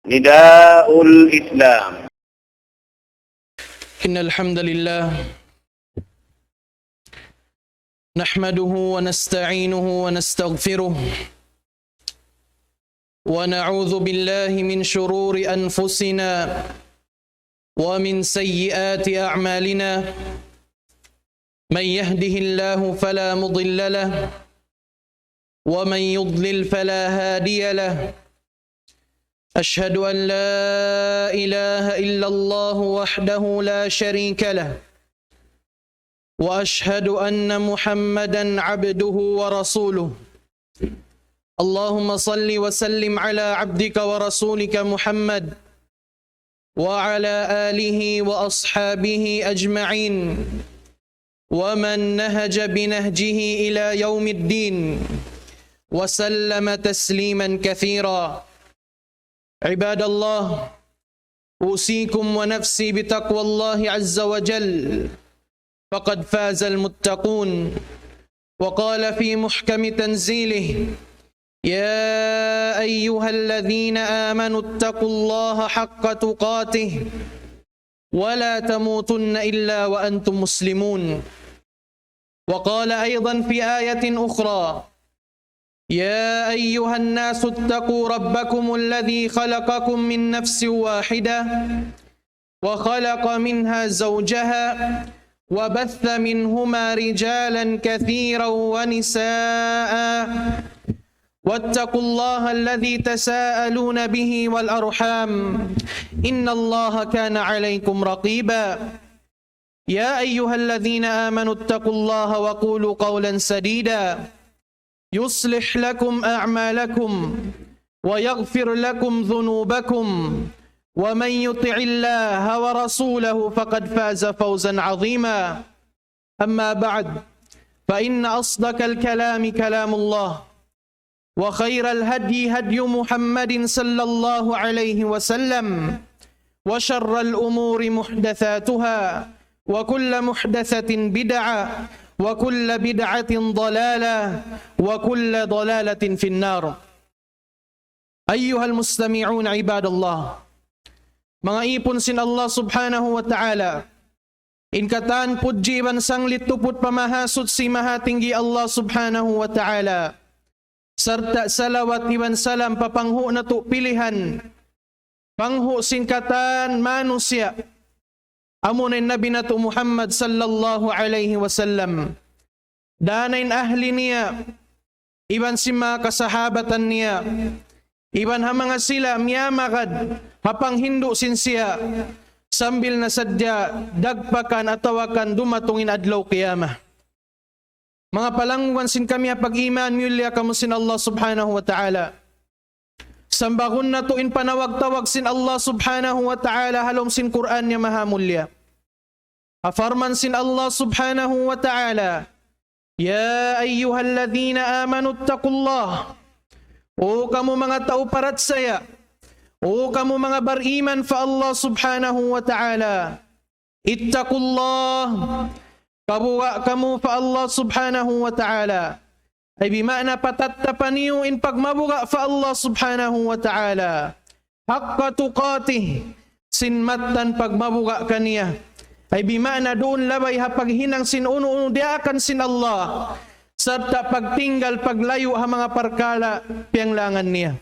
نداء الإسلام. إن الحمد لله نحمده ونستعينه ونستغفره ونعوذ بالله من شرور أنفسنا ومن سيئات أعمالنا. من يهده الله فلا مضل له ومن يضلل فلا هادي له. أشهد أن لا إله إلا الله وحده لا شريك له وأشهد أن محمدا عبده ورسوله. اللهم صل وسلم على عبدك ورسولك محمد وعلى آله وأصحابه أجمعين ومن نهج بنهجه إلى يوم الدين وسلم تسليما كثيرا. عباد الله، أوصيكم ونفسي بتقوى الله عز وجل، فقد فاز المتقون. وقال في محكم تنزيله: يا أيها الذين آمنوا اتقوا الله حق تقاته ولا تموتن إلا وأنتم مسلمون. وقال أيضا في آية أخرى: يا أيها الناس اتقوا ربكم الذي خلقكم من نفس واحدة وخلق منها زوجها وبث منهما رجالا كثيرا ونساء واتقوا الله الذي تساءلون به والأرحام إن الله كان عليكم رقيبا. يا أيها الذين آمنوا اتقوا الله وقولوا قولا سديدا يصلح لكم أعمالكم ويغفر لكم ذنوبكم ومن يطع الله ورسوله فقد فاز فوزا عظيما. أما بعد، فإن أصدق الكلام كلام الله، وخير الهدي هدي محمد صلى الله عليه وسلم، وشر الأمور محدثاتها، وكل محدثة بدعة، وكل بدعة ضلالة، وكل ضلالة في النار. أيها المستمعون عباد الله، mga ipon sin Allah subhanahu wa ta'ala, inkatan puji bansang lituput pamahasud si mahatinggi Allah subhanahu wa ta'ala, serta salawat iban salam papanghu na tu pilihan panghu singkatan manusia amunin Nabi na tu Muhammad sallallahu alaihi wasallam, danain ahli niya, iban si mga kasahabatan niya, iban ha mga sila miyamakad hapang hindu sinsiya sambil na sadya dagpakan atawakan dumatungin adlaw qiyamah. Mga palangwan sin kami pag-iman mulya kamo sin Allah subhanahu wa ta'ala. Sambakun na tuin panawag-tawag sin Allah subhanahu wa ta'ala halom sin Quran niya mahamulya. Afarman sin Allah subhanahu wa ta'ala: Ya ayyuhalladhina amanu attaqullah. O kamu mga tao parat saya, o kamu mga bariman fa Allah subhanahu wa ta'ala, ittaqullah. Kabuwa kamu fa Allah subhanahu wa ta'ala, ay bimana patattapan in pagmabuga fa Allah subhanahu wa ta'ala, haqqa tuqatih, sinmatan pagmabuga kaniya, ay bimana doon labay ha paghinang sinuno diakan sin Allah, serta pagtinggal paglayo ha mga parkala pianglangan niya.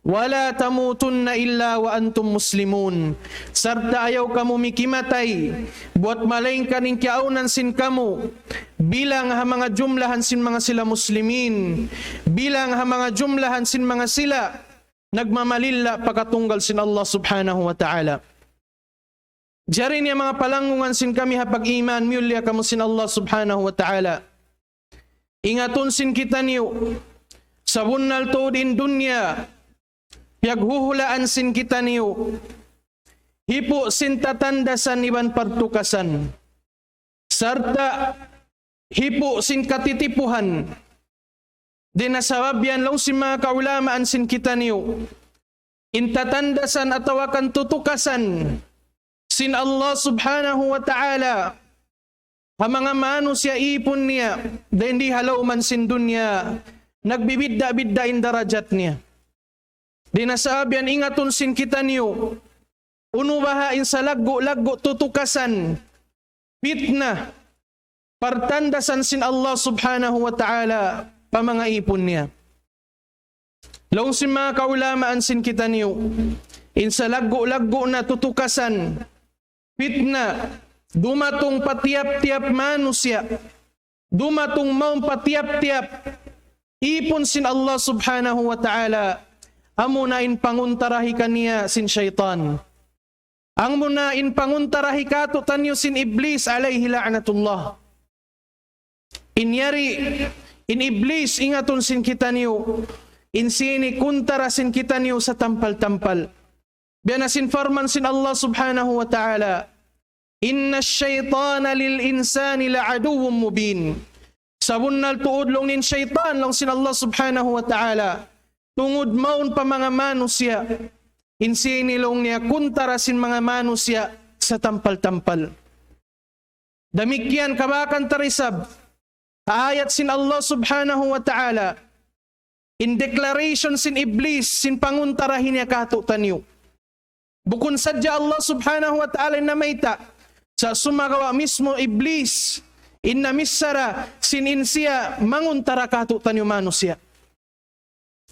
Wala tamutunna illa wa antum muslimun, serta ayaw kamu mikimatay buat malain kaning kiaunan sin kamu bilang ha mga jumlahan sin mga sila muslimin, bilang ha mga jumlahan sin mga sila nagmamalilla pakatunggal sin Allah subhanahu wa ta'ala. Jari niya mga palangungan sin kami ha pag-iman mulya kamu sin Allah subhanahu wa ta'ala. Ingatun sin kita niyo sa bunnal to din dunya, piyaghuhulaan sin kita niyo, hipo sin tatandasan iban partukasan, sarta hipo sin katitipuhan, dinasababyan law sin mga kaulamaan sin kita niyo, intatandasan atawakan tutukasan sin Allah subhanahu wa ta'ala, ha mga manusia ipon niya, dahil di halaw man sin dunya, nagbibidda-bidda in darajat niya. Dinasabihan ingaton sin kita niyo. Unubahain sa laggo tutukasan. Fitna. Partandasan sin Allah subhanahu wa ta'ala pamanga ipon niya. Laong sin mga kaulamaan sin kita niyo. In sa laggo na tutukasan. Fitna. Dumatong patiap-tiap manusia. Dumatong maong patiap-tiap. Ipon sin Allah subhanahu wa ta'ala. Amunain panguntarahi kaniya sin syaitan. Ang munain panguntarahi kato tanyo sin iblis alayhi la'natullah. Inyari in iblis ingaton sin kita niyo. In sini kuntara sin kita niyo sa tampal-tampal. Biana sin farman sin Allah subhanahu wa ta'ala. Inna syaitana lil insani la'aduwwum mubin. Sabunnal tuod long nin syaitan long sin Allah subhanahu wa ta'ala. Tungod maun pa mga manusia. Insinilong niya kuntara sin mga manusia sa tampal-tampal. Damikyan kabakan tarisab. Ayat sin Allah subhanahu wa ta'ala. In declaration sin iblis sin panguntarahin niya kato tanyo. Bukun sadya Allah subhanahu wa ta'ala na mayta. Sa sumagawa mismo iblis. Inna misara sin insiya manguntara kato tanyo manusia.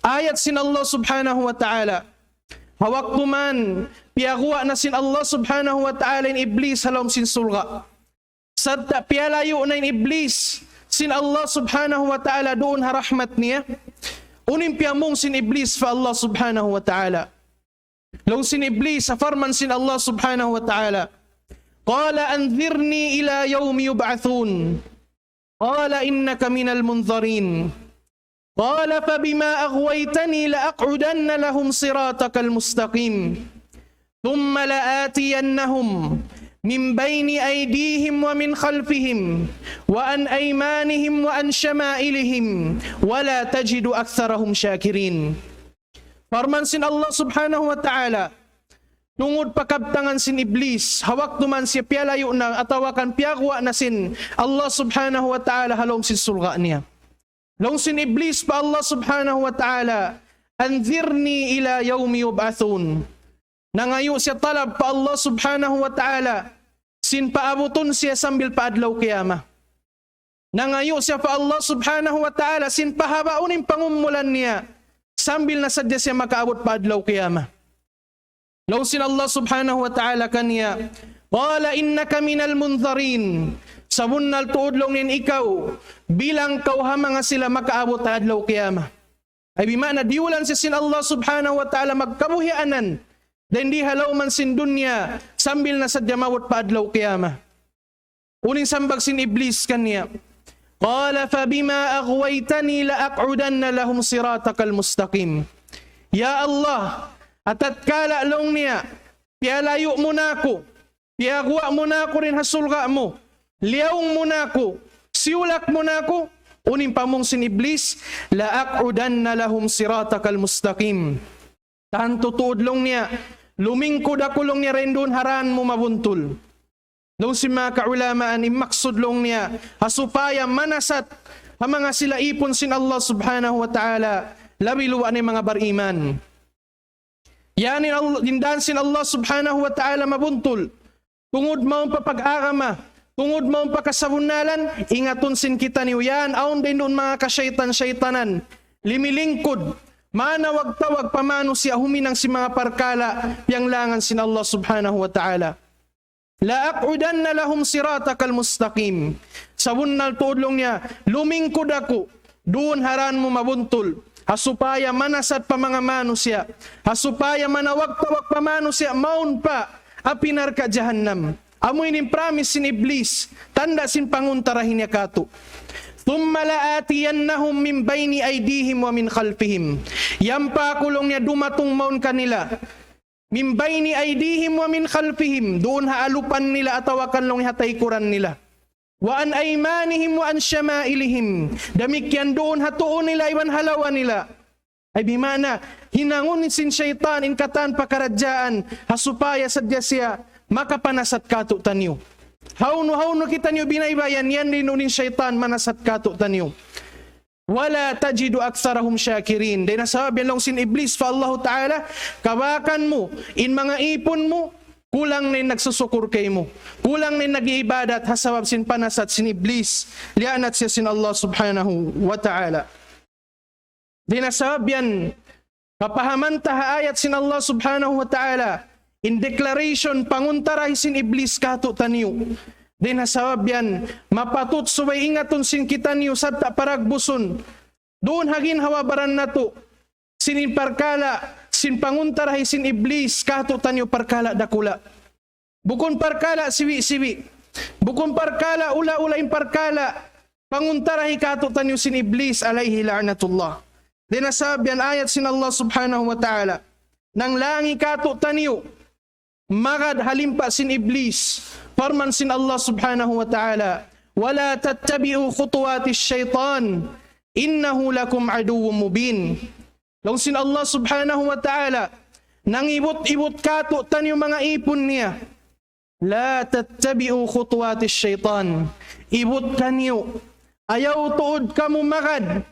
Ayat sin Allah subhanahu wa ta'ala. Hawak tuman, piyaguwa na sin Allah subhanahu wa ta'ala in iblis halom sin sulga. Sadta piyalayo na in iblis sin Allah subhanahu wa ta'ala doon harahmat niya. Unim piyamong sin iblis fa Allah subhanahu wa ta'ala. Long sin iblis sa farman sin Allah subhanahu wa ta'ala. Qala anzirni ila yawmi yub'athun. Qala innaka minal munzarin. قال فبما أغويتني لأقعدن لهم صراطك المستقيم ثم لآتينهم من بين أيديهم ومن خلفهم وعن أيمانهم وعن شمائلهم ولا تجد أكثرهم شاكرين. Farman sin Allah subhanahu wa ta'ala. Tungod pakabtangan sin iblis, hawak tuman siya piyalayo na atawakan piyagwa na sin Allah subhanahu wa ta'ala halom sin sulga niya. Long sin iblis pa Allah subhanahu wa ta'ala, anzirni ila yawmi yub'athun. Nangayo siya talab pa Allah subhanahu wa ta'ala, sin paabuton siya sambil paadlaw kiyama. Nangayo siya pa Allah subhanahu wa ta'ala, sin pahabaunin pangumulan niya, sambil nasadya siya makaabot paadlaw kiyama. Long sin Allah subhanahu wa ta'ala kaniya, qala innaka minal munzarin. Sabunnal tuodlong nin ikaw, bilang kau mga sila makaabot na adlaw kiyama. Ay bimana diulan si sin Allah subhanahu wa ta'ala magkabuhianan, dahil di halaw man sin dunya, sambil na sadya mawat pa adlaw kiyama. Uning sambag sin iblis kanya, qala fa bima aghwaytani la aq'udanna lahum siratakal mustaqim. Ya Allah, atatkala long niya, piyalayo mo na ako, piyagwa mo na ako rin hasulga mo, liyaong mo na ako, siulak mo na ako, unin pa mong sin iblis, la'aqudanna lahum siratakal mustaqim. Tanto tuodlong niya, lumingkod ako long niya rin doon haran mo mabuntol. Doon si mga kaulamaan, imaksud long niya, hasupaya manasat, ang mga sila ipon sin Allah subhanahu wa ta'ala, labiluwa ni mga bariman. Yanin dindan sin Allah subhanahu wa ta'ala mabuntol, tungod maong papag-agama, tungod maong pakasabunalan, ingaton sin kita niyo yan, aon din doon mga kasyaitan-syaytanan, limilingkod, manawag-tawag pamano siya huminang si mga parkala, yang langan sin Allah subhanahu wa ta'ala. La aq'udanna lahum siratakal mustaqim. Sabunnal tuodlong niya, lumingkod ako, doon haran mo mabuntol, hasupaya manasat pa mga manusya, hasupaya manawag-tawag pa manusya, maun pa, apinar ka jahannam. Amoy ning promise sin iblis, tanda sin panguntarahin niya kato. Thumma la'atiyannahum min bayni aydihim wa min khalfihim. Yampa kulong niya dumatong maun kanila. Min bayni aydihim wa min khalfihim. Doon haalupan nila atawakan long hatay kuran nila. Wa an aymanihim wa an syama'ilihim. Damikyan doon hatuon nila iwan halawan nila. Ay bimana, hinangon sin syaitan in katan pakaradyaan, hasupaya sadya siya, makapanasat kato tanyo. Hauno kita niyo binaybayan, yan din unin syaitan manasat kato tanyo. wala tajidu aktsarahum syakirin. Dahil nasabi lang sin Iblis fa Allah Ta'ala, kawakan mo, in mga ipon mo, kulang na nagsusukur kay mo. Kulang na nag-iibadat hasawab sin panasat sin Iblis. Lianat siya sin Allah Subhanahu wa Ta'ala. Dahil nasabi yan, kapahamantah ayat sin Allah Subhanahu wa Ta'ala, in declaration, panguntarahi sin Iblis kato taniyo. Din hasawabyan, mapatut suway ingaton sin kita niyo sa paragbuson. Doon hagin hawabaran na to. Sinin parkala, sin panguntarahi sin Iblis, kato tanyo parkala dakula. Bukon parkala siwi-siwi. Bukon parkala ula-ulain parkala. Panguntarahi kato tanyo sin Iblis, alayhi la'natullah. Din hasawabyan ayat sin Allah Subhanahu wa Ta'ala. Nang langi kato tanyo, magad halimpa sin Iblis. Farman sin Allah Subhanahu wa Ta'ala, wala tattabi'u khutuwatis syaitan, innahu lakum aduwwum mubin. Long sin Allah Subhanahu wa Ta'ala, nang ibot-ibot kato tan yung mga ipon niya, la tattabi'u khutuwatis syaitan, ibot kanyo, ayaw tuod kamo magad,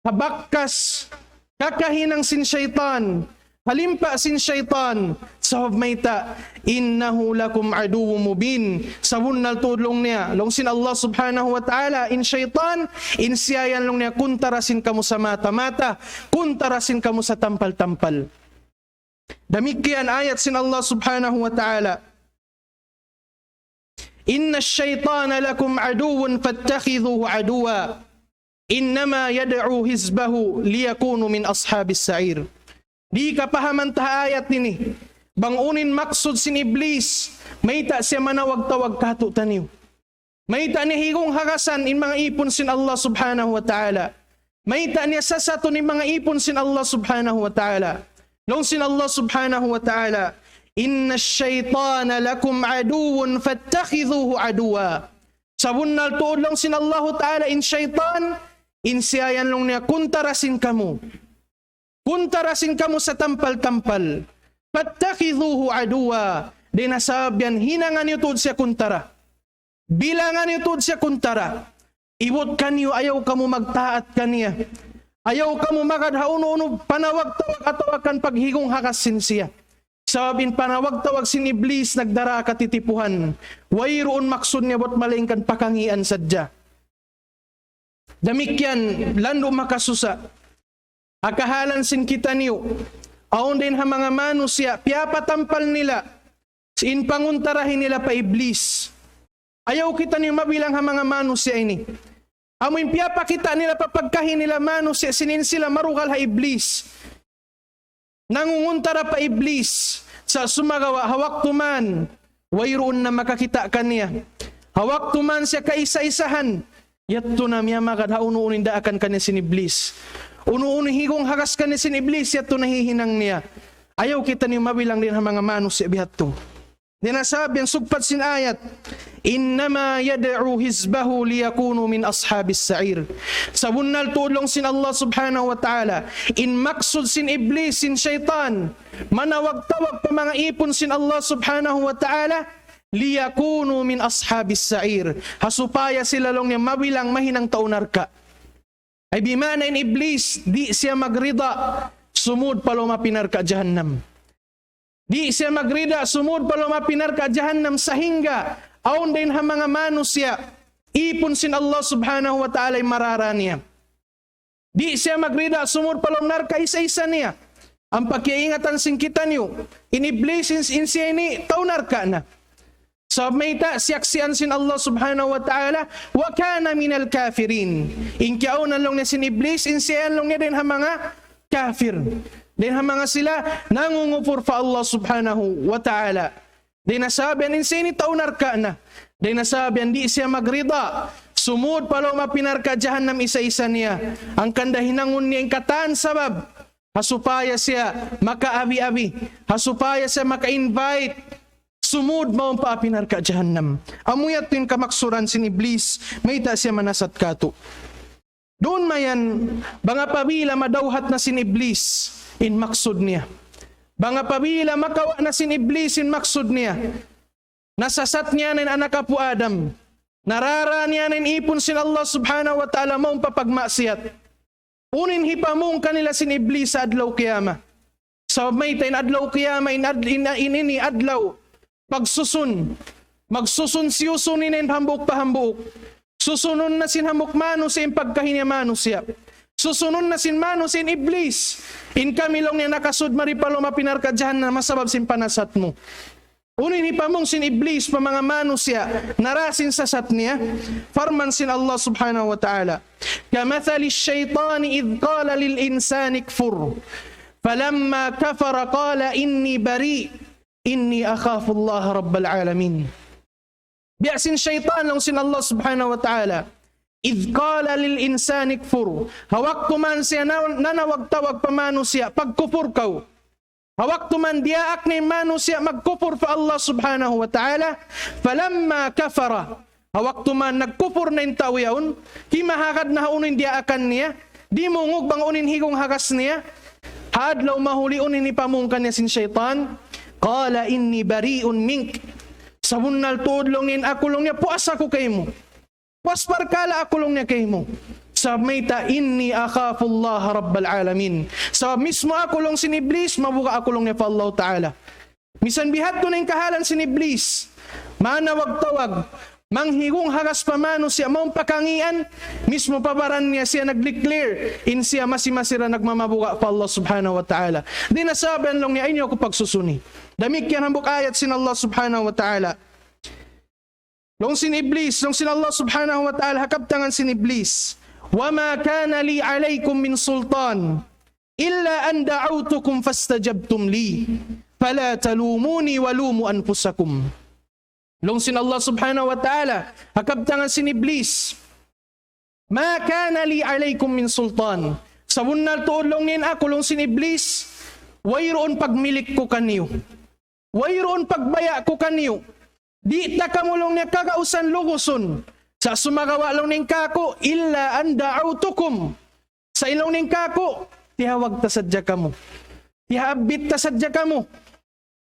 habakkas, kakahinang sin syaitan, halimpa sin syaitan, sa mayta, innahu lakum aduwwum mubin. Sa wunnal tudlong niya, long sin Allah Subhanahu wa Ta'ala, in syaitan, in siyayan long niya, kuntarasin kamo sa mata-mata, kuntarasin kamo sa tampal-tampal. Damikian ayat sin Allah Subhanahu wa Ta'ala, inna syaitana lakum aduwwun fattakhidhuhu aduwa, innama yad'u hizbahu liyakunu min ashabis sa'ir. Di kapahamantah ayat ini, bangunin maksud sin Iblis, mayta siya manawag-tawag kato taniw. Mayta niya higong hagasan in mga ipon sin Allah Subhanahu wa Ta'ala. Mayta niya sasato ni mga ipon sin Allah Subhanahu wa Ta'ala. Long sin Allah Subhanahu wa Ta'ala, inna syaitana lakum aduwun fattakhidhuhu aduwa. Sa bunnal tuod long sin Allah Ta'ala, in syaitan, in siyayan long niya, kuntarasin kamu. Kuntarasin kamu sa tampal-tampal. Fattakhidhuhu aduwa. Di nasabyan, hinangan niyo tuod siya kuntara. Bilangan niyo tuod siya kuntara. Iwot kanyo, ayaw kamu magtaat kaniya. Ayaw kamu magadhauno-uno, panawag-tawag atawakan paghigong hakasin siya. Sababin panawag-tawag sin Iblis, nagdara katitipuhan. Wayroon maksud niya, bot malingkan pakangian sadya. Damikyan, lando makasusa. Akahalan sin kita niyo. Aon din ha mga manusya, piyapatampal nila, in panguntarahin nila pa Iblis. Ayaw kita niyo mabilang ha mga manusya ini. Amoy piyapakita nila papagkahin nila manusya, sinin sila marugal ha Iblis. Nangunguntara pa Iblis, sa sumagawa, hawak tuman, wayroon na makakita kaniya. Hawak tuman siya kaisa-isahan, yatto na miya makadhauno-unin daakan kaniya sin Iblis. Uno-uno higong hagas ka ni sin Iblis, yato nahihinang niya. Ayaw kita niyo mabilang din ang mga manusya bihat to. Dinasabi ang sugpat sin ayat, innama yad'u hizbahu liyakunu min ashabis sa'ir. Sa bunnal tulong sin Allah Subhanahu wa Ta'ala, in maksud sin Iblis, sin syaitan, manawag-tawag pa mga ipon sin Allah Subhanahu wa Ta'ala, liyakunu min ashabis sa'ir. Hasupaya sila long niya mabilang mahinang taunarka. Ay bimana in Iblis, di siya magrida, sumud palo mapinar ka jahannam. Di siya magrida, sumud palo mapinar ka jahannam sa hingga, aon din ha mga manusya, ipon sin Allah Subhanahu wa Ta'ala ay marara niya. Di siya magrida, sumud palo narka isa-isa niya. Ang pagkiingatan sin kita niyo, in Iblis, in siya ini, taunar ka na. Sa mayta, siyaksiyan sin Allah Subhanahu wa Ta'ala, wa kana minal kafirin. Inkyaon lang niya sin Iblis, insiyan lang niya din ha mga kafir. Din ha mga sila, nangungupur fa Allah Subhanahu wa Ta'ala. Din nasabihan, insini taunar ka na. Din nasabihan, di siya magrida. Sumud palo mapinar ka jahannam isa-isa niya. Ang kandahinangon niya, ang kataan sabab. Hasupaya siya makaabi-abi. Hasupaya siya maka-invite. Sumud mo ang paapinar ka jahannam. Amuyat tin kamaksuran sin Iblis, may ta siya manasat kato. Doon mayan, banga pabila madawhat na sin Iblis, in maksud niya. Banga pabila makawa na sin Iblis, in maksud niya. Nasasat niya nin anak apo Adam. Narara niya nin ipon sin Allah Subhanahu wa Ta'ala maong papagmaksiyat. Unin hipamong kanila sin Iblis sa adlaw kiyama. Sa may tayo adlaw kiyama ini adlaw pagsusun. Magsusun siyusunin in hambuk pahambuk. Susunon na sin hamuk mano sa pagkahinya mano siya. Susunon na sin mano sin Iblis. In kamilong niya nakasud maripalo mapinarkadyahan na masabab sin panasat mo. Unin hipamong sin Iblis pa mga mano siya narasin sa sat niya. Farman sin Allah subhanahu wa ta'ala. Kamathali syaitani idh qala lil insani kfur. Falamma kafara qala inni bari. Inni akhafu Allah rabbal alamin. Biasin syaitan lang sin Allah subhanahu wa ta'ala. Idh qala lil insani kfur. Hawak tuman siya nanawag-tawag pamano siya pagkufur kaw. Hawak tuman diaak ni mano siya magkufur fa Allah subhanahu wa ta'ala. Falamma kafara. Hawak tuman nagkufur na yung tawiyaon. Kimahakad na haunin diaakan niya. Di mungog bang unin higong hagas niya. Hadlaw mahuli unin ni pamungkan niya sin syaitan. Qala inni bari'un mink. Sabunal tuodlong nin akulong niya. Puas ako kay mo. Puas parkala akulong niya kay mo. Sa mayta inni akhafullaha rabbal alamin. Sa mismo akulong sin Iblis, mabuka akulong niya pa Allah Ta'ala. Misan bihat ko na yung kahalan sin Iblis. Manawag-tawag. Manghigong hagas pamano siya. Maong pakangian. Mismo pabaran niya siya nag-declare. In siya masimasira nagmamabuka pa Allah Subhanahu wa Ta'ala. Di nasabihan lang niya, inyo ako pagsusuni. Damik yan hambuk ayat sin Allah Subhanahu wa Ta'ala. Long sin Iblis, long sin Allah Subhanahu wa Ta'ala, hakabtangan sin Iblis. وَمَا كَانَ لِي عَلَيْكُمْ مِنْ سُلْطَانٍ إِلَّا أَنْ دَعَوْتُكُمْ فَاسْتَجَبْتُمْ لِي فَلَا تَلُومُونِي وَلُومُوا أَنفُسَكُمْ. Long sin Allah subhanahu wa ta'ala, hakabtangan sin Iblis. مَا كَانَ لِي عَلَيْكُمْ مِنْ سُلْطَانٍ. Sa bunal tuolong nin ako, long sin Iblis, wayroon pagmilik ko kaniyo. Wayroon pagbaya ko kaniyo. Di ta kamulong niya kakausan luguson. Sa sumagawa lang ning kako, illa an da'autukum. Sa ilong ning kako, tihawag ta sadya kamo. Tihabit ta sadya kamo.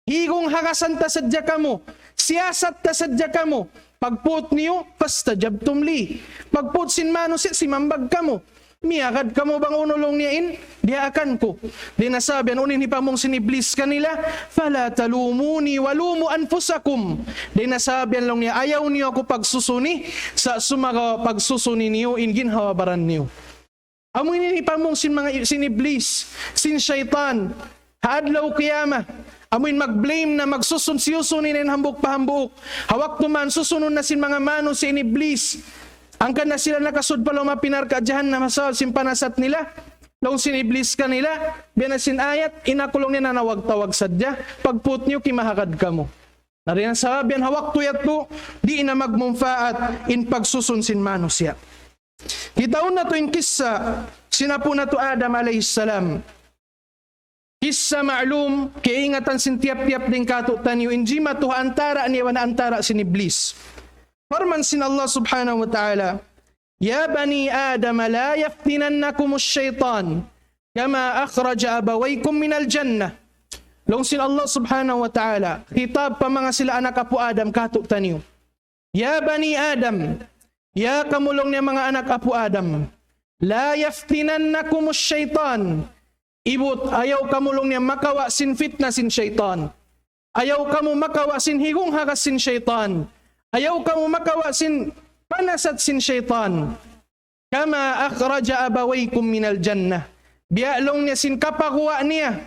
Higong hagasan ta sadya kamo. Siyasat ta sadya kamo. Pagput niyo, fastajabtum li. Pagput sin mano si mambag kamo. Miyakad kamo bang unulong niyain? Diakan ko. Di nasabihan, unin hipamong sin Iblis kanila, fala talumuni walumu anfusakum. Di nasabihan lang niya, ayaw niyo ako pagsusuni, sa sumaga pagsusuni niyo, in ginhawabaran niyo. Amoy hipamong sin Iblis, sin syaitan, hadlaw kiyama, amoy mag-blame na magsusun siyusunin in hambuk pahambuk. Hawak tuman, susunod na sin mga mano sin Iblis. Ang kana sila nakasud pa loma pinarkadyahan na masawal simpanasat nila. Long sin Iblis kanila, binasin ayat, inakulong niya na nawag-tawag sadya. Pagput niyo, kimahakad ka mo. Nariyan sabihan, hawak tuyat ko, di ina magmumfaat in pagsusun sin mano siya. Kitaon na to in kissa, sinapo na to Adam alayhissalam. Kissa ma'lum, kiingatan sin tiap-tiap din katutan niyo, injima to antara niya na antara sin Iblis. Farman sin Allah subhanahu wa ta'ala, Ya bani Adam, la yaftinannakum ash-shaytan, kama akhraja abawaykum minal jannah. Long sin Allah subhanahu wa ta'ala, kitab pa mga sila anak apo Adam, katutan niyo. Ya bani Adam, ya kamulong niya mga anak apo Adam, la yaftinannakum ash-shaytan. Ibut, ayaw kamulong niya makawa sin fitna sin shaytan. Ayaw kamu makawa sin higong hagas sin shaytan. Ayaw ka mo makawasin panasat sin syaitan. Kama akhraja abawaykum minal jannah. Bialong niya sin kapakuha niya.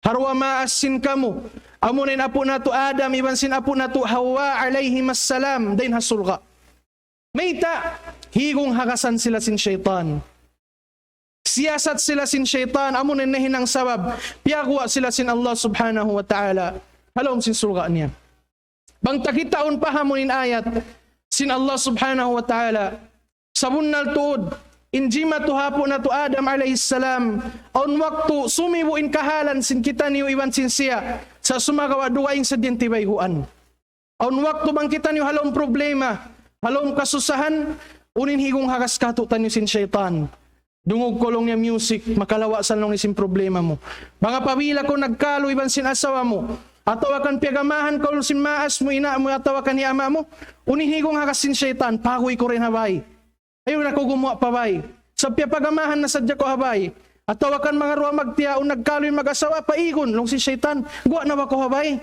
Harwa maas sin kamu. Amunin apo na to Adam, iban sin apo na to Hawa alayhimassalam. Dain hasulka. Mayta, higong hagasan sila sin syaitan. Siyasat sila sin syaitan. Amunin na hinang sabab. Piyakuha sila sin Allah subhanahu wa ta'ala. Halom sin sulka niya. Bang takitaon pa hamunin ayat sin Allah subhanahu wa ta'ala sa bunal tuod injima to hapo na to Adam alayhissalam on waktu sumibu in kahalan sin kita niyo iwan sin siya sa sumagawa duwaing sa dintibayhuan. On waktu bang kita niyo halong problema, halong kasusahan, unin higong hagas katutan niyo sin syaitan. Dungog kolong niya music, makalawasan lang ni sin problema mo. Mga pawila ko nagkalo iban sin asawa mo. Atawakan piyagamahan ko sin maas mo, ina mo, atawakan ni ama mo. Unihigong hakas sin syaitan, pagoy ko rin habay. Ayaw na ko gumawa pa bay. Sa pagamahan na sadya ko habay. At tawakan mga ruwa magtiyaon nagkaloy mag-asawa paigon long si syaitan. Guwa na ba ko habay?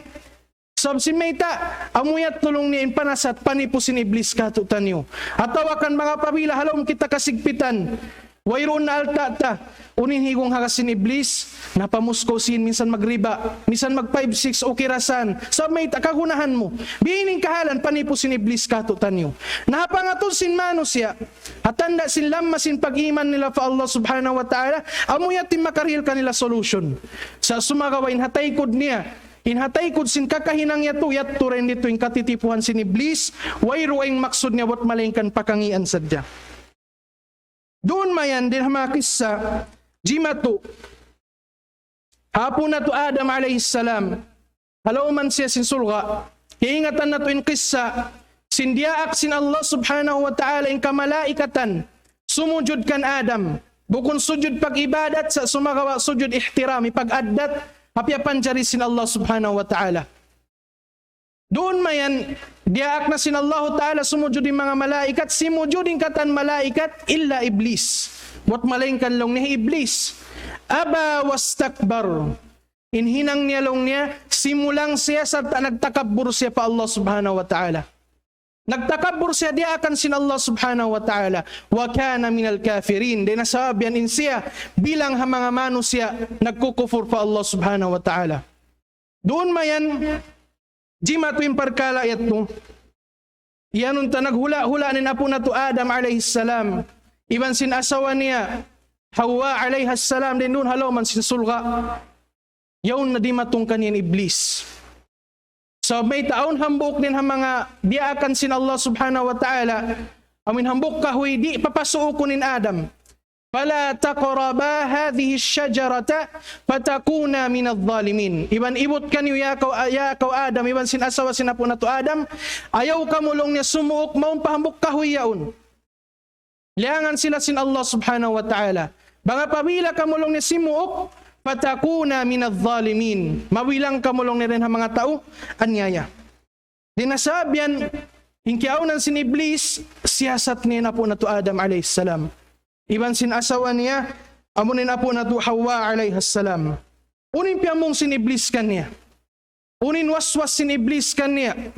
Sab si Mayta, amuyat tulong ni panasat panipusin iblis kato tanyo. At tawakan mga pabila halom kita kasigpitan. Wayroon na alta ta. Unin higong hagasin iblis, napamuskosin, minsan magriba, minsan mag 5-6 o kirasan. Sab Mayta, kagunahan mo. Bihining kahalan panipusin iblis kato tanyo. Nahapangaton sin manos ya. Hatanda sin lammasin pag-iman nila pa Allah subhanahu wa ta'ala. Amuyat tim makarhil kanila solution. Sa sumagawain hataykod niya. Inhatay kud sin kakahinang yato ren dito yung katitipuhan sin iblis, wayro ang maksud niya wat malengkan pakangian sadya. Doon mayan din hamakisa, jimatu, hapon na to Adam alayhis salam, halaw man siya sin sulga, hiingatan na to in kissa, sindiaak sin Allah subhanahu wa ta'ala in kamalaikatan, sumujud kan Adam, bukon sujud pag-ibadat sa sumagawa sujud ihtirami, pag-addat, hapiapan jari sin Allah subhanahu wa ta'ala. Doon mayan, diaak na sin Allah ta'ala sumujudin mga malaikat, simujudin katan malaikat, illa iblis. Wat malengkan long ni iblis. Aba wastakbar. Inhinang niya long niya, simulang siya sa nagtakabbur siya pa Allah subhanahu wa ta'ala. Nagtakabbur siya diakan sin Allah subhanahu wa ta'ala. Wa kana minal kafirin. Di nasabyan in siya bilang mga manusia nagkukufur pa Allah subhanahu wa ta'ala. Doon mayan, jima to yung parkala yato. Yanun ta naghula-hula ni apo na to Adam alayhis salam. Iban sin asawa niya, Hawa alayhis salam. Din doon halaw man sin sulga. Yawn na di matungkan yan iblis. So may taon hambok din ang mga diakan sin Allah subhanahu wa ta'ala. Amin hambok kahoy di papasuukunin Adam. Fala taqraba hadhihi syajarata fatakuna min adh-dhalimin. Iban ibot kanyo ya kau Adam, iban sin asawa sin apo na to Adam, ayaw kamulong niya sumuok maun pahambok kahoy yaon. Liangan sila sin Allah subhanahu wa ta'ala. Banga pabila kamulong niya simuok, patakuna minadh-dhalimin. Mawilang kamulong ni rin ang mga tao, anyaya. Dinasabyan, hingkiaunan sin iblis, siyasat niya na po na to Adam alayhis salam. Iban sin asawa niya, amunin na po na to Hawa alayhis salam. Unin piyamong sin iblis kanya. Unin waswas sin iblis kanya.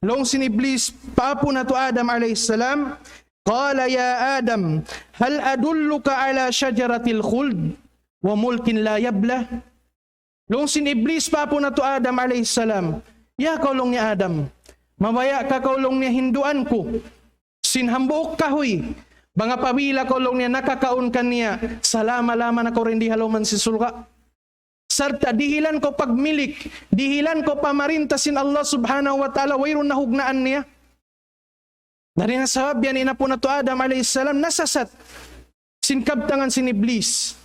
Long sin iblis, paapo na to Adam alayhis salam, qala ya Adam, hal adulluka ala syajaratil khuld? Wa mulkin la yabla. Long sin iblis pa po na to Adam alayhis salam. Ya kaulong ni Adam. Mamaya ka kaulong niya hinduan ko. Sinhambuok kahoy. Banga pabila kaulong niya nakakaon kan niya. Salama-lama na ko rin di haloman si sulka. Sarta dihilan ko pagmilik. Dihilan ko pamarinta sin Allah subhanahu wa ta'ala. Wayron na hugnaan niya. Dari nasabyan ina po na to Adam alayhis salam. Nasasat. Sinkabtangan sin iblis.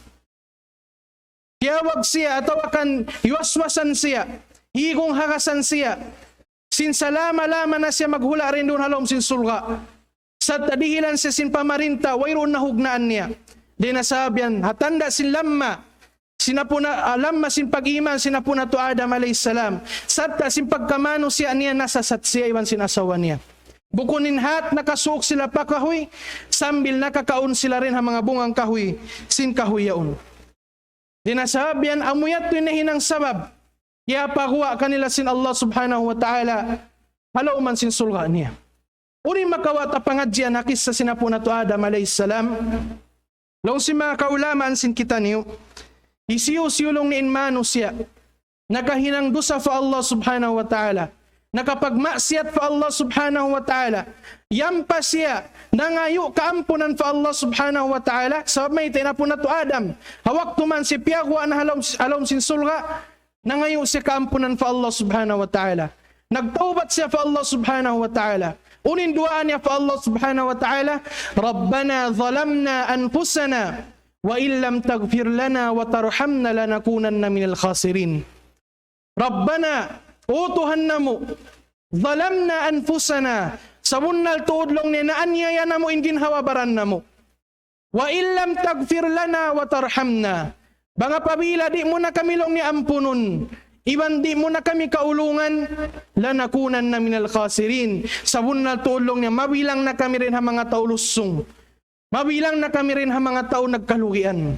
Tiyawag siya, atawakan, iwaswasan siya, higong hagasan siya. Sinsalama-lama na siya maghula rin doon halom sin sulga. Sa tadihilan siya sin pamarinta, wayroon na hugnaan niya. Di nasabyan, hatanda sin lamma, lamma sin pag-iman, sinapuna to Adam alayhis salam. Satta sin pagkamano siya niya, nasasat siya, iwan sin asawa niya. Bukunin hat, nakasuok sila pa kahoy, sambil nakakaon sila rin ang mga bungang kahoy, sin kahoy yaon. Dinasabyan, amuyat to hinang sabab. Kaya pakuha kanila sin Allah subhanahu wa ta'ala. Halaw man sin sulga niya. Uri makawat apangadyan hakis sa sinapo na to Adam alayhis salam. Long si mga kaulaman sin kita niyo. Isiyo-siyulong ni inmano siya. Nakahinang dusa fa Allah subhanahu wa ta'ala. Nakapagmaksiyat fa Allah subhanahu wa ta'ala. Yampa siya. Nangayo kaampunan fa Allah subhanahu wa ta'ala. Sabab may tinapo na to Adam. Hawak tuman si piyagwa na halom sin sulga. Nangayo siya kaampunan fa Allah subhanahu wa ta'ala. Nagtaubat siya fa Allah subhanahu wa ta'ala. Unin duaan niya fa Allah subhanahu wa ta'ala. Rabbana zalamna anfusana. Wa illam taghfir lana wa tarhamna lanakunanna minal khasirin. Rabbana, o Tuhan namo, zalamna anfusana, sabunnal tuudlong niya na anyaya namo ingin hawabaran namo. Wa illam taghfir lana wa tarhamna, banga pabila di mo na kami long ni ampunon, iban di mo na kami kaulungan, lanakunanna minal khasirin, sabunnal tuudlong niya, mabilang na kami rin ha mga taulusong. Mabilang na kami rin ha mga tao nagkalugian.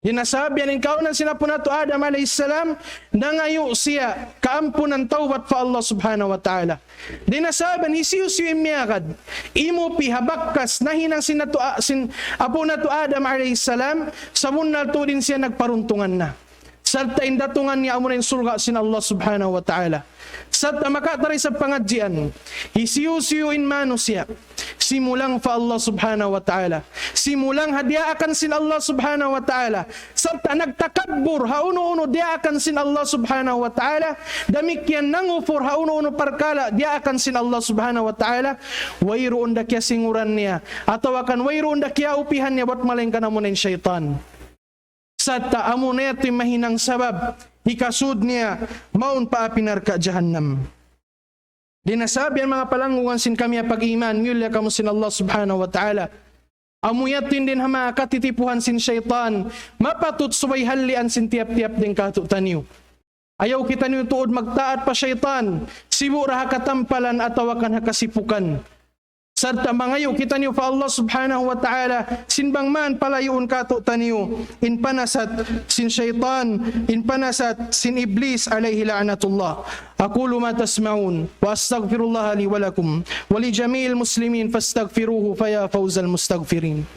Dinasabihan in kaunan sinapo nato Adam alayhis salam, nangayo siya kaampo ng tawbat fa Allah subhanahu wa ta'ala. Dinasabihan hisiyusiyo imiyakad, imo pihabakkas nahinang apo nato Adam alayhis salam, sabon na to din siya nagparuntungan na. Sarta indatungan niya amo na surga sin Allah subhanahu wa ta'ala. Sarta makatari sa pangadjian, hisiyusiyo in mano siya, simulang fa Allah subhanahu wa ta'ala. Simulang hadiaakan sin Allah subhanahu wa ta'ala. Sarta nagtakabbur, hauno-uno diaakan sin Allah subhanahu wa ta'ala. Damikyan nangufur, hauno-uno parkala, diaakan sin Allah subhanahu wa ta'ala. Wayroon da kya singuran niya. Atawakan wayroon da kya upihan niya, ba't maling ka na mo ng syaitan. Sarta amo na ito'y mahinang sabab, ikasud niya, maun pa pinarka jahannam. Dinasabi ang mga palangungan sin kami pag-iman, ngulya kamo sin Allah subhanahu wa ta'ala. Amuyatin din hama katitipuhan sin syaitan, mapatut suway halian sin tiap-tiap din katutaniw. Ayaw kita niyo tuod magtaat pa syaitan, sibura hakatampalan at tawakan hakasipukan. Sarta mangayo kita niyo fa Allah subhanahu wa ta'ala, sinbang man palayuon katutaniw, in panasat sin syaitan, in panasat sin iblis alayhi la'natullah. Aqulu ma tasma'un wa astaghfirullah li wa lakum wa li jami'il muslimin fastaghfiruhu fa ya fawzal mustaghfirin.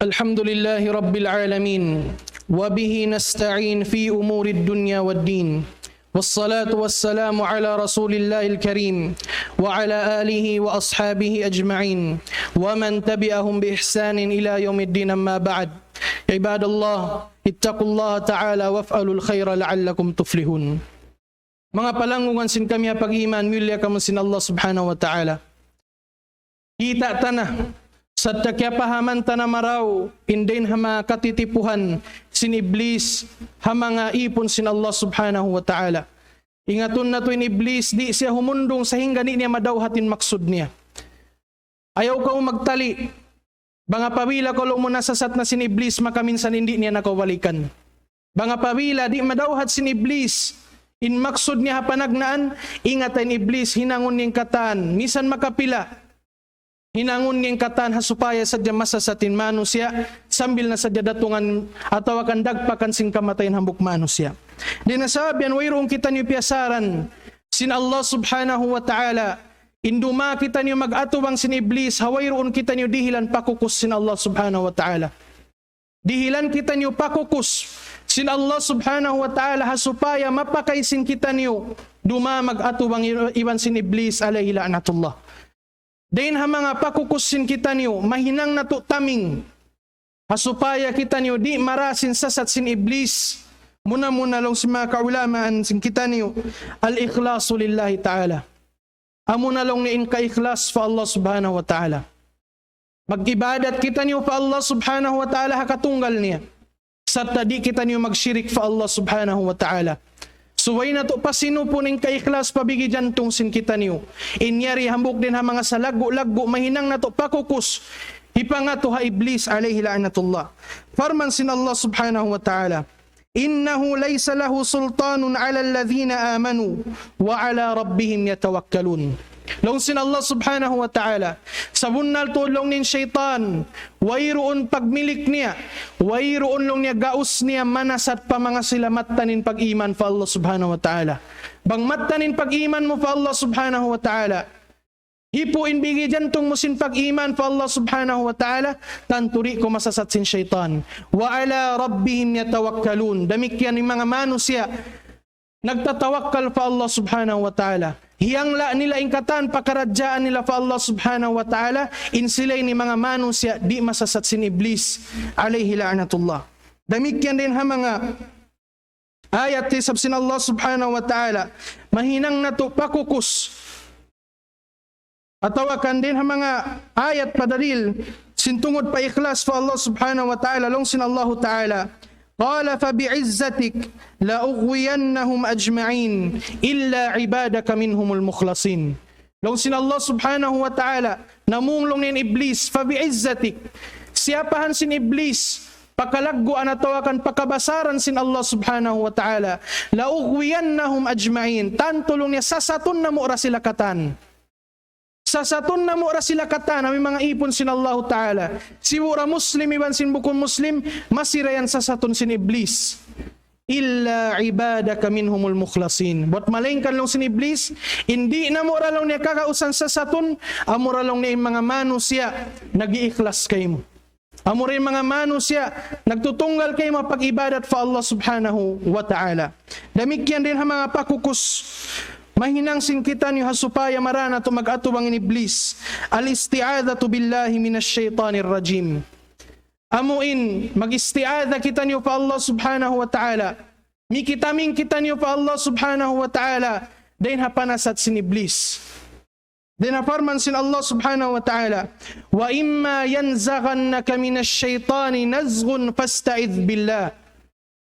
الحمد لله رب العالمين وبه نستعين في أمور الدنيا والدين والصلاة والسلام على رسول الله الكريم وعلى آله وأصحابه أجمعين ومن تبعهم بإحسان إلى يوم الدين. أما بعد، عباد الله اتقوا الله تعالى وافعلوا الخير لعلكم تفلحون. Mga palangungan sin kami pag-iman, mulya kamo sin Allah subhanahu wa ta'ala. Kita tanah sa takya pahaman tanamaraw, indin hama katitipuhan sin iblis, hamanga ipon sin Allah subhanahu wa ta'ala. Ingaton na to in iblis, di siya humundong sa hingga ni niya madawhatin maksud niya. Ayaw ka magtali, banga pabila ko mo nasasat na sin iblis, makaminsan hindi niya nakawalikan. Banga pabila, di madawhat sin iblis, in maksud niya hapanagnaan, ingatan iblis, hinangon niyang katan, misan makapila, hinangon niyang katan hasupaya sadya masasatin mano siya, sambil na sadya datungan ataw akan dagpakan sing kamatayan hambuk mano siya. Dinasabihan, wayroong kita niyo piyasaran sin Allah subhanahu wa ta'ala, induma kita niyo mag-atubang sin iblis, hawayroon kita niyo dihilan pakukus sin Allah subhanahu wa ta'ala. Dihilan kita niyo pakukus sin Allah subhanahu wa ta'ala, hasupaya mapakaisin kita niyo, duma mag-atubang iban sin iblis alayhi la'natullah. Dain ha mga pakukusin kita niyo, mahinang nato taming, hasupaya kita niyo di marasin sasat sin iblis. Muna long si mga kaulamaan sin kita niyo, al-ikhlasu lillahi ta'ala. Amuna long ni in ka-ikhlas fa Allah subhanahu wa ta'ala. Mag-ibadat kita niyo fa Allah subhanahu wa ta'ala, hakatunggal niya. Sarta di kita niyo mag-shirik fa Allah subhanahu wa ta'ala. Suway na to pasino po ning ka-ikhlas pabigi jantung sin kita niyo. Inyari hambuk din ha mga salago-lago, mahinang na to pakukus. Ipanga to ha iblis alayhi la'natullah. Farman sin Allah subhanahu wa ta'ala, innahu laysa lahu sultanun ala alladhina amanu wa ala rabbihim yatawakkalun. Long sin Allah subhanahu wa ta'ala, sabunnal tulong nin syaitan, wayroon pagmilik niya, wayroon long niya gaus niya manasat pa mga sila mattanin pag-iman fa Allah subhanahu wa ta'ala. Bang mattanin pag-iman mo fa Allah subhanahu wa ta'ala, hipuin bigi jantong mo sin pag-iman fa Allah subhanahu wa ta'ala, tanturi ko masasat sin syaitan. Wa ala rabbihim yatawakkalun. Damikyan yung mga manusya, nagtatawakkal fa Allah subhanahu wa ta'ala. Hiyangla nila ingkatan, pakaradyaan nila fa Allah subhanahu wa ta'ala, insilay ni mga manusya, di masasat sin iblis alayhi la'natullah. Damikyan din ha mga ayat tisab sin Allah subhanahu wa ta'ala, mahinang nato pakukus. Atawakan din ha mga ayat padalil, sintungod pa ikhlas fa Allah subhanahu wa ta'ala, long sin Allah ta'ala, qala fabi'izzatik la'ughwiyannahum ajma'in illa ibadaka minhumul mukhlasin. Long sin Allah subhanahu wa ta'ala, namunglong nin iblis, fabi'izzatik, siyapahan sin iblis, pakalagguan ato akan pakabasaran sin Allah subhanahu wa ta'ala, la ughwiyannahum ajma'in, tantulong niya sasaton na mo ra sila katan. Sasaton na mo ra sila katan, ang mga ipon sin Allah ta'ala. Siwura muslim iban sin bukon muslim, masirayan sasaton sin iblis. Illa ibadaka minhumul mukhlasin. Buat malengkan lang sin iblis, hindi na mo ra lang niya kakausan sasaton, amo ra lang niya mga manusia nag-iikhlas kay mo. Amo rin mga manusya, nagtutunggal kayo mapag-ibadat fa Allah subhanahu wa ta'ala. Damikyan din ha mga pakukus, mahinang singkitan niyo hasupaya marana to mag-atubang in iblis. Al-isti'adatu billahi minash shaitanir rajim. Amuin, mag-isti'adha kita niyo fa Allah subhanahu wa ta'ala. Mikitaming kita niyo fa Allah subhanahu wa ta'ala. Dahin hapanasat sin iblis. Dinafarman sin Allah subhanahu wa ta'ala, wa imma yanzaghannaka minash shaitani nazghun fasta'idh billah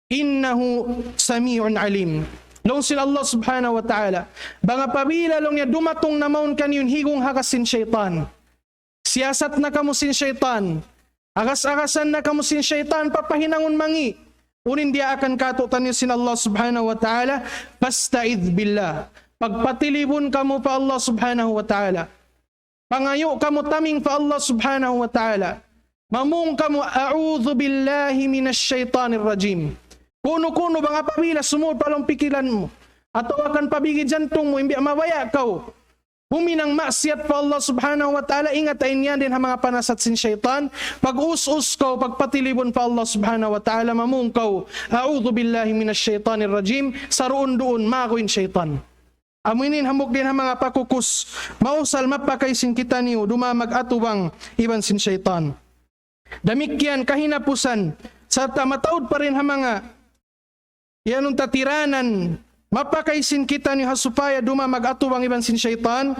innahu sami'un alim. Long sin Allah subhanahu wa ta'ala, banga pabila long ya dumatong namaon kaniyun higong hakas sin shaitan. Siyasat na kamo sin shaitan, agas-agasan na kamo sin shaitan, papahinangon mangi. Unin dia akan katutan niyo sin Allah subhanahu wa ta'ala, fasta'idh billah. Pagpatilibon kamo pa Allah subhanahu wa ta'ala. Pangayo kamo taming pa Allah subhanahu wa ta'ala. Mamung kamo a'udhu billahi minash shaitanir rajim. Kuno-kuno bang apabila sumud palong pikiran mo. Ato akan pabigi jantong mo, imbi mawaya kau. Huminang maksiat pa Allah subhanahu wa ta'ala, ingatain yan din ang mga panasat sin shaitan. Pag us-us kau, pagpatilibon pa Allah subhanahu wa ta'ala, mamung kau a'udhu billahi minash shaitanir rajim. Saroon doon, makuin shaitan. Aminin hamok din ang mga pakukus, mausal mapakaisin kita niyo, dumamag atubang iban sin syaitan. Damikyan kahinapusan, sarta mataod pa rin ang mga yanong tatiranan, mapakaisin kita niyo hasupaya dumamag atubang iban sin syaitan.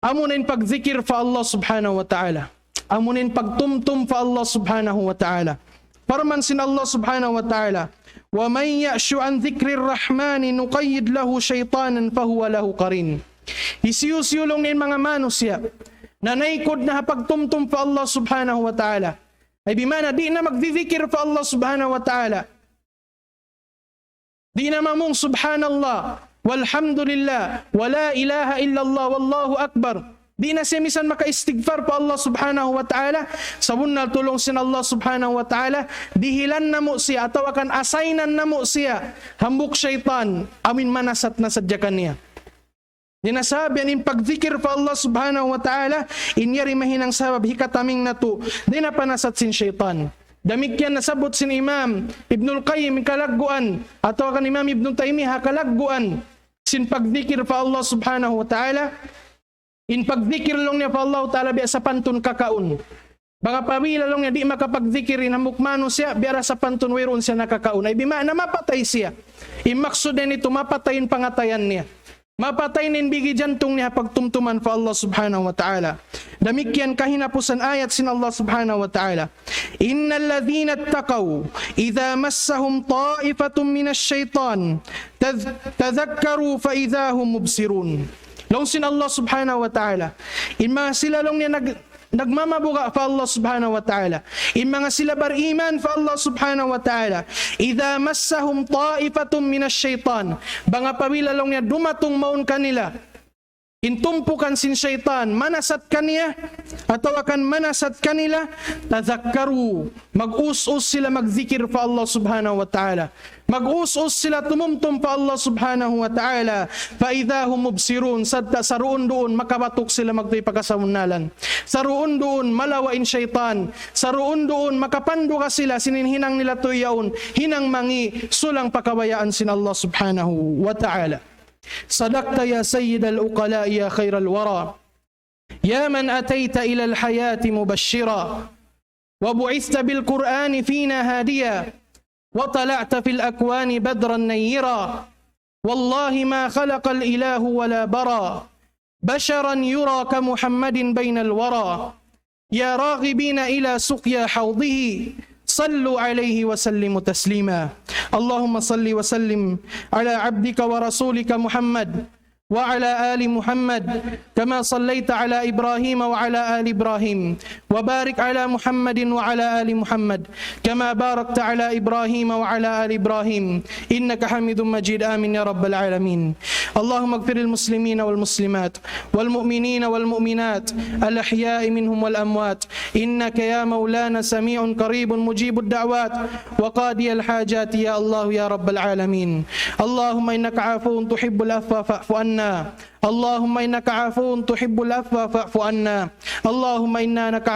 Amunin pagzikir fa Allah subhanahu wa ta'ala. Amunin pagtumtum fa Allah subhanahu wa ta'ala. Parman sin Allah subhanahu wa ta'ala, وَمَنْ يَأْشُ عَنْ ذِكْرِ الرَّحْمَنِ نُقَيِّدْ لَهُ شَيْطَانًا فَهُوَ لَهُ قَرِينٌ. Isiyusyulong nin mga manusya na naikod na pagtumtum pa Allah subhanahu wa ta'ala. Ay bimana di na magdidikir pa Allah subhanahu wa ta'ala. Di na mamung subhanallah, walhamdulillah, wala ilaha illallah, wallahu akbar. Di na siya misan maka-istighfar pa Allah subhanahu wa ta'ala. Sabun na tulong sin Allah subhanahu wa ta'ala. Dihilan na mo siya, ataw akan asaynan na mo siya. Hambuk syaitan, amin manasat na sadyakan niya. Dinasabi anin pagzikir pa Allah subhanahu wa ta'ala, inyari mahinang sabab, hikataming na to. Di na panasat sin syaitan. Damikyan nasabot sin Imam Ibnul Qayyim kalagguan, ataw akan Imam Ibnul Taymiyah kalagguan, sin pagzikir pa Allah subhanahu wa ta'ala. In pagzikir lang niya pa Allah ta'ala biya sa pantun kakaun. Baka pamila lang niya di makapagzikirin ang mukmano siya, biya sa pantun wayroon siya nakakaun. Ay bima na mapatay siya. Imaksud din ito, mapatayin pangatayan niya. Mapatayin din bigi jantong niya pagtumtuman pa Allah subhanahu wa ta'ala. Damikyan kahinapusan ayat sin Allah subhanahu wa ta'ala. Innal ladhina attaqaw idha massahum ta'ifatun minash shaitan tadhakkaru fa idha hum mubsirun. Long sin Allah subhanahu wa ta'ala, in mga sila long niya nagmamabuga fa Allah subhanahu wa ta'ala, in mga sila bariman fa Allah subhanahu wa ta'ala, idha massahum ta'ifatun minash shaitan, banga pabila long niya dumatong maun kanila, intumpukan sin syaitan, manasat kaniya, atau akan manasat kanila, tadhakkaru, mag-us-us sila magzikir pa Allah subhanahu wa ta'ala. Mag-us-us sila tumumtum pa Allah subhanahu wa ta'ala, fa idahum mubsirun, saruon doon, makabatok sila magtoy pagkasamunalan. Saruon doon, malawain syaitan. Saruon doon, makapando ka sila, sininhinang nila tuyaon, hinang mangi, sulang pakabayaan sin Allah subhanahu wa ta'ala. صدقت يا سيد الأقلاء يا خير الورى يا من أتيت إلى الحياة مبشرا وبعثت بالقرآن فينا هاديا وطلعت في الأكوان بدرا نيرا والله ما خلق الإله ولا برى بشرا يرى كمحمد بين الورى يا راغبين إلى سقيا حوضه صلوا عليه وسلموا تسليما اللهم صل وسلم على عبدك ورسولك محمد وعلى آل محمد كما صليت على إبراهيم وعلى آل إبراهيم وبارك على محمد وعلى آل محمد كما باركت على إبراهيم وعلى آل إبراهيم إنك حميد مجيد آمين يا رب العالمين. اللهم اغفر للمسلمين والمسلمات والمؤمنين والمؤمنات الأحياء منهم والأموات إنك يا مولانا سميع قريب مجيب الدعوات وقاضي الحاجات يا الله يا رب العالمين. اللهم إنك عفو تحب العفو فاعف عنا. اللهم إنك عفو تحب العفو فاعف عنا. اللهم إنك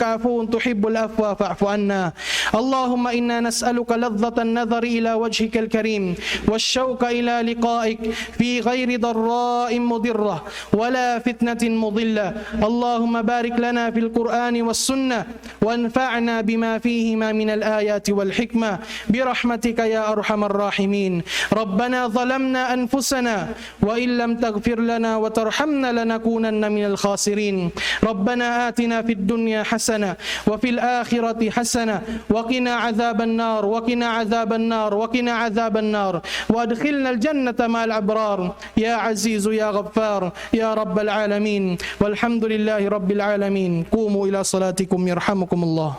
عفو تحب العفو فاعف عنا. اللهم إنا نسألك لذة النظر إلى وجهك الكريم والشوق إلى لقائك في غير ضراء مضرة ولا فتنة مضلة. اللهم بارك لنا في القرآن والسنة وانفعنا بما فيهما من الآيات والحكمة برحمتك يا أرحم الراحمين. ربنا ظلمنا أنفسنا وإن لم تغفر لنا وترحمنا لنكونن من الخاسرين. ربنا آتنا في الدنيا حسنة وفي الآخرة حسنة وقنا عذاب النار وقنا عذاب النار وقنا عذاب النار وادخلنا الجنة مع الأبرار يا عزيز يا غفار يا رب العالمين. والحمد لله رب العالمين. قوموا إلى صلاتكم يرحمكم الله.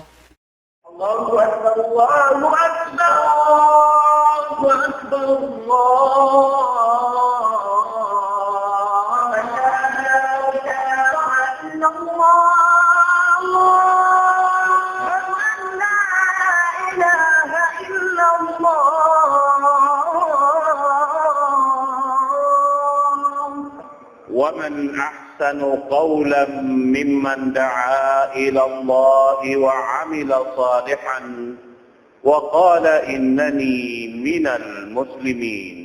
الله أكبر الله أكبر الله أكبر الله ومن أحسن قولا ممن دعا إلى الله وعمل صالحا وقال إنني من المسلمين.